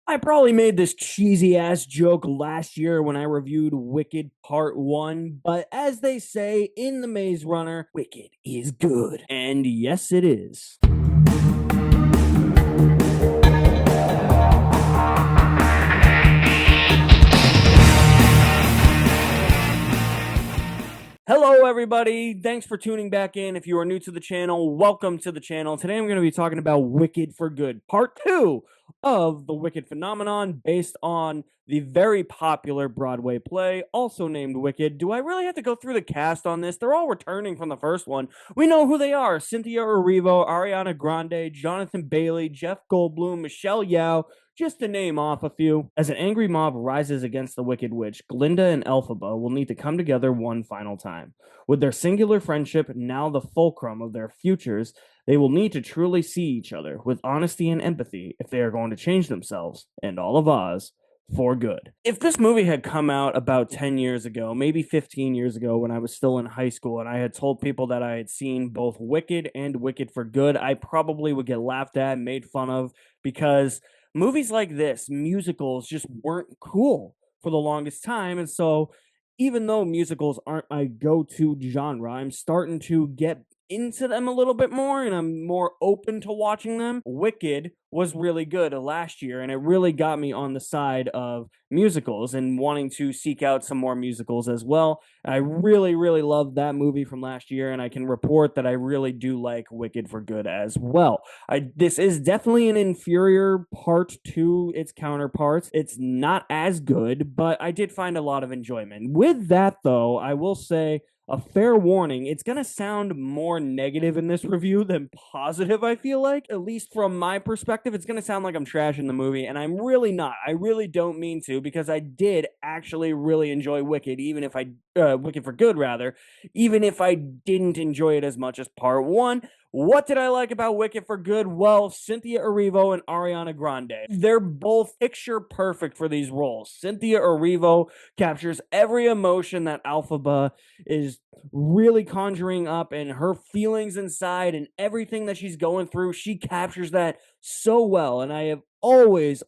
I probably made this cheesy ass joke last year when I reviewed Wicked Part 1, but as they say in The Maze Runner, Wicked is good. And yes, it is. Hello, everybody. Thanks for tuning back in. If you are new to the channel, welcome to the channel. Today I'm going to be talking about Wicked for Good, Part 2 of the Wicked phenomenon based on the very popular Broadway play, also named Wicked. Do I really have to go through the cast on this? They're all returning from the first one. We know who they are: Cynthia Erivo, Ariana Grande, Jonathan Bailey, Jeff Goldblum, Michelle Yeoh, just to name off a few. As an angry mob rises against the Wicked Witch, Glinda and Elphaba will need to come together one final time. With their singular friendship now the fulcrum of their futures, they will need to truly see each other with honesty and empathy if they are going to change themselves and all of Oz for good. If this movie had come out about 10 years ago, maybe 15 years ago when I was still in high school and I had told people that I had seen both Wicked and Wicked for Good, I probably would get laughed at and made fun of because movies like this, musicals, just weren't cool for the longest time. And so, even though musicals aren't my go to genre, I'm starting to get into them a little bit more and I'm more open to watching them. Wicked was really good last year and it really got me on the side of musicals and wanting to seek out some more musicals as well. I really, really loved that movie from last year and I can report that I really do like Wicked for Good as well. This is definitely an inferior part to its counterparts. It's not as good, but I did find a lot of enjoyment. With that, though, I will say a fair warning, it's going to sound more negative in this review than positive, I feel like. At least from my perspective, it's going to sound like I'm trashing the movie, and I'm really not. I really don't mean to, because I did actually really enjoy Wicked, Wicked for Good, rather, even if I didn't enjoy it as much as Part 1. What did I like about Wicked for Good? Well, Cynthia Erivo and Ariana Grande. They're both picture perfect for these roles. Cynthia Erivo captures every emotion that Elphaba is really conjuring up and her feelings inside and everything that she's going through. She captures that so well. And I have always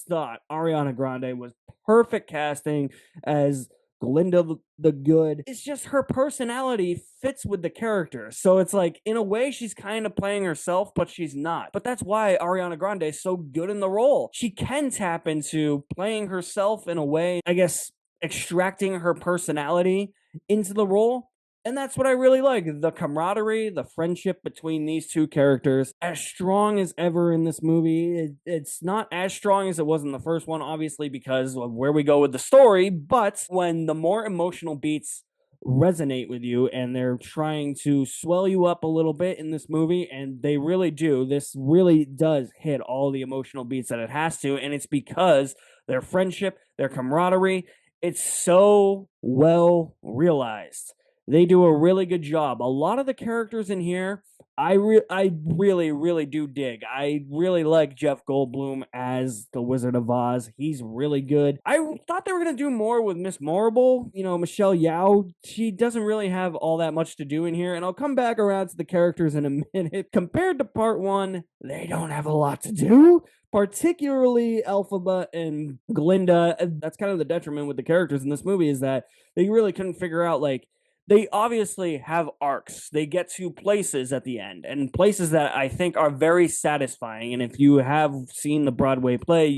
thought Ariana Grande was perfect casting as Glinda the Good. It's just her personality fits with the character. So it's like, in a way, she's kind of playing herself, but she's not. But that's why Ariana Grande is so good in the role. She can tap into playing herself in a way, I guess, extracting her personality into the role. And that's what I really like. The camaraderie, the friendship between these two characters, as strong as ever in this movie. It's not as strong as it was in the first one, obviously, because of where we go with the story. But when the more emotional beats resonate with you and they're trying to swell you up a little bit in this movie, and they really do, this really does hit all the emotional beats that it has to. And it's because their friendship, their camaraderie, it's so well realized. They do a really good job. A lot of the characters in here, I really do dig. I really like Jeff Goldblum as the Wizard of Oz. He's really good. I thought they were gonna do more with Miss Marble. You know, Michelle Yeoh. She doesn't really have all that much to do in here, and I'll come back around to the characters in a minute. Compared to part one, they don't have a lot to do, particularly Elphaba and Glinda. That's kind of the detriment with the characters in this movie, is that they really couldn't figure out, like, they obviously have arcs. They get to places at the end, and places that I think are very satisfying. And if you have seen the Broadway play,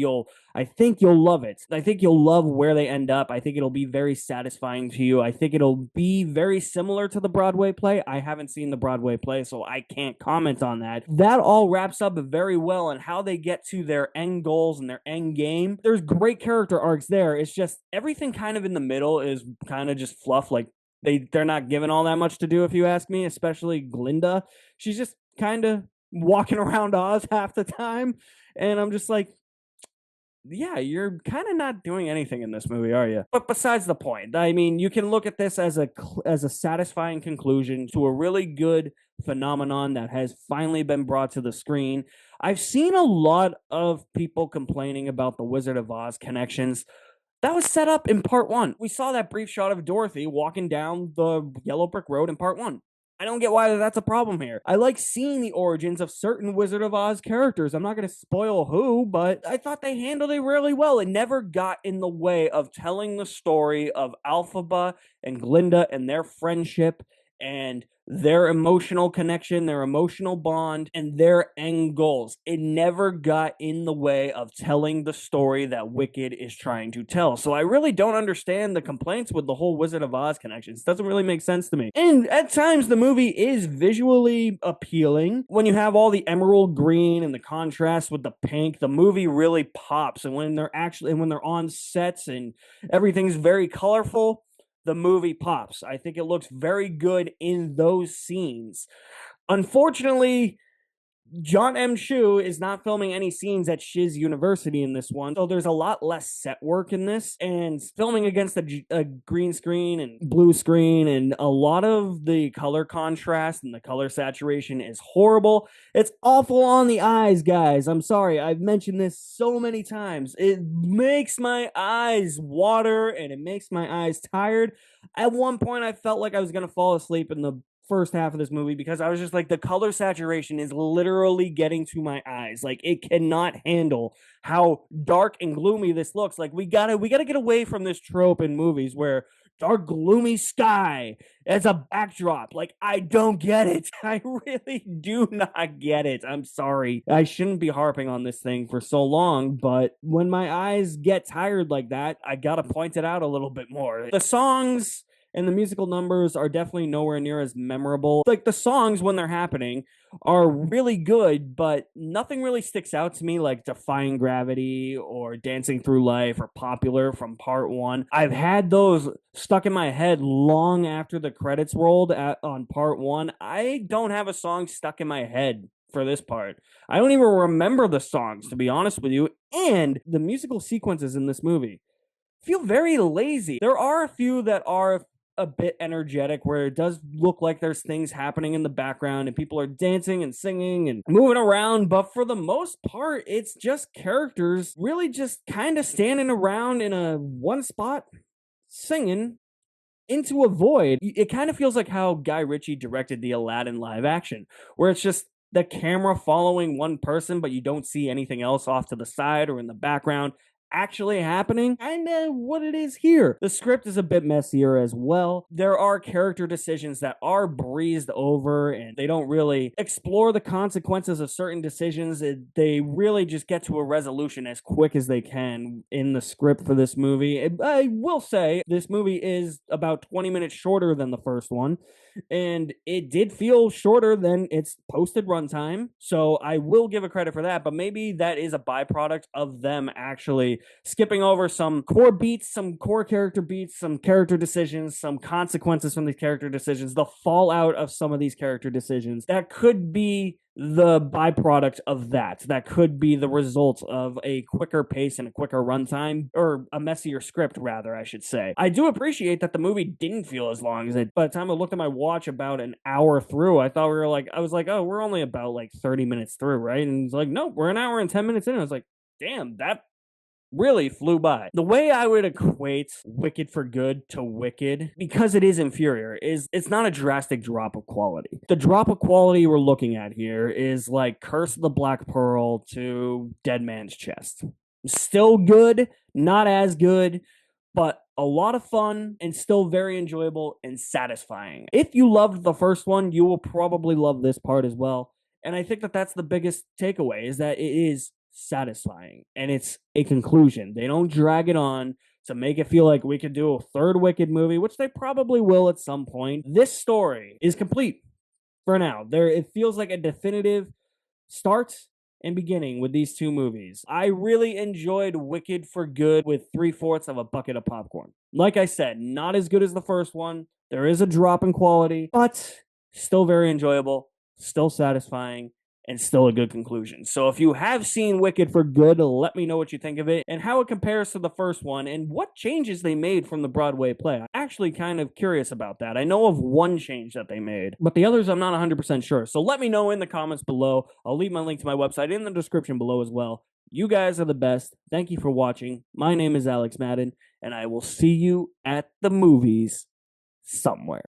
I think you'll love it. I think you'll love where they end up. I think it'll be very satisfying to you. I think it'll be very similar to the Broadway play. I haven't seen the Broadway play, so I can't comment on that. That all wraps up very well on how they get to their end goals and their end game. There's great character arcs there. It's just everything kind of in the middle is kind of just fluff. Like, they're not given all that much to do, if you ask me, especially Glinda. She's just kind of walking around Oz half the time, and I'm just like, yeah, you're kind of not doing anything in this movie, are you? But besides the point, I mean, you can look at this as a satisfying conclusion to a really good phenomenon that has finally been brought to the screen. I've seen a lot of people complaining about the Wizard of Oz connections. That was set up in part one. We saw that brief shot of Dorothy walking down the yellow brick road in part one. I don't get why that's a problem here. I like seeing the origins of certain Wizard of Oz characters. I'm not going to spoil who, but I thought they handled it really well. It never got in the way of telling the story of Elphaba and Glinda and their friendship and their emotional connection, their emotional bond, and their end goals. It never got in the way of telling the story that Wicked is trying to tell. So I really don't understand the complaints with the whole Wizard of Oz connections. It doesn't really make sense to me. And at times, the movie is visually appealing. When you have all the emerald green and the contrast with the pink, the movie really pops. And when they're on sets and everything's very colorful, the movie pops. I think it looks very good in those scenes. Unfortunately, John M. Chu is not filming any scenes at Shiz University in this one, so there's a lot less set work in this, and filming against a green screen and blue screen, and a lot of the color contrast and the color saturation is horrible. It's awful on the eyes, guys. I'm sorry, I've mentioned this so many times. It makes my eyes water, and it makes my eyes tired. At one point, I felt like I was going to fall asleep in the first half of this movie because I was just like, the color saturation is literally getting to my eyes. Like, it cannot handle how dark and gloomy this looks. Like, we gotta get away from this trope in movies where dark gloomy sky as a backdrop. Like, I don't get it. I really do not get it. I'm sorry. I shouldn't be harping on this thing for so long, but when my eyes get tired like that, I gotta point it out a little bit more. The songs and the musical numbers are definitely nowhere near as memorable. Like, the songs, when they're happening, are really good, but nothing really sticks out to me like Defying Gravity or Dancing Through Life or Popular from part one. I've had those stuck in my head long after the credits rolled on part one. I don't have a song stuck in my head for this part. I don't even remember the songs, to be honest with you. And the musical sequences in this movie feel very lazy. There are a few that are a bit energetic where it does look like there's things happening in the background and people are dancing and singing and moving around, but for the most part, it's just characters really just kind of standing around in a one spot singing into a void. It kind of feels like how Guy Ritchie directed the Aladdin live action, where it's just the camera following one person, but you don't see anything else off to the side or in the background actually happening. Kind of what it is here. The script is a bit messier as well. There are character decisions that are breezed over and they don't really explore the consequences of certain decisions. They really just get to a resolution as quick as they can in the script for this movie. I will say this movie is about 20 minutes shorter than the first one, and it did feel shorter than its posted runtime, so I will give a credit for that, but maybe that is a byproduct of them actually skipping over some core beats, some core character beats, some character decisions, some consequences from these character decisions, the fallout of some of these character decisions. That could be the byproduct of that. That could be the result of a quicker pace and a quicker runtime, or a messier script, rather, I should say. I do appreciate that the movie didn't feel as long as it. By the time I looked at my watch about an hour through, I was like, oh, we're only about like 30 minutes through, right? And it's like, nope, we're an hour and 10 minutes in. I was like, damn, that really flew by. The way I would equate Wicked for Good to Wicked, because it is inferior, is it's not a drastic drop of quality. The drop of quality we're looking at here is like Curse of the Black Pearl to Dead Man's Chest. Still good, not as good, but a lot of fun and still very enjoyable and satisfying. If you loved the first one, you will probably love this part as well. And I think that that's the biggest takeaway, is that it is satisfying and it's a conclusion. They don't drag it on to make it feel like we could do a third Wicked movie, which they probably will at some point. This story is complete for now. It feels like a definitive start and beginning with these two movies. I really enjoyed Wicked for Good with 3/4 of a bucket of popcorn. Like I said, not as good as the first one. There is a drop in quality, but still very enjoyable, still satisfying, and still a good conclusion. So if you have seen Wicked for Good, let me know what you think of it and how it compares to the first one and what changes they made from the Broadway play. I'm actually kind of curious about that. I know of one change that they made, but the others I'm not 100% sure. So let me know in the comments below. I'll leave my link to my website in the description below as well. You guys are the best. Thank you for watching. My name is Alex Madden, and I will see you at the movies somewhere.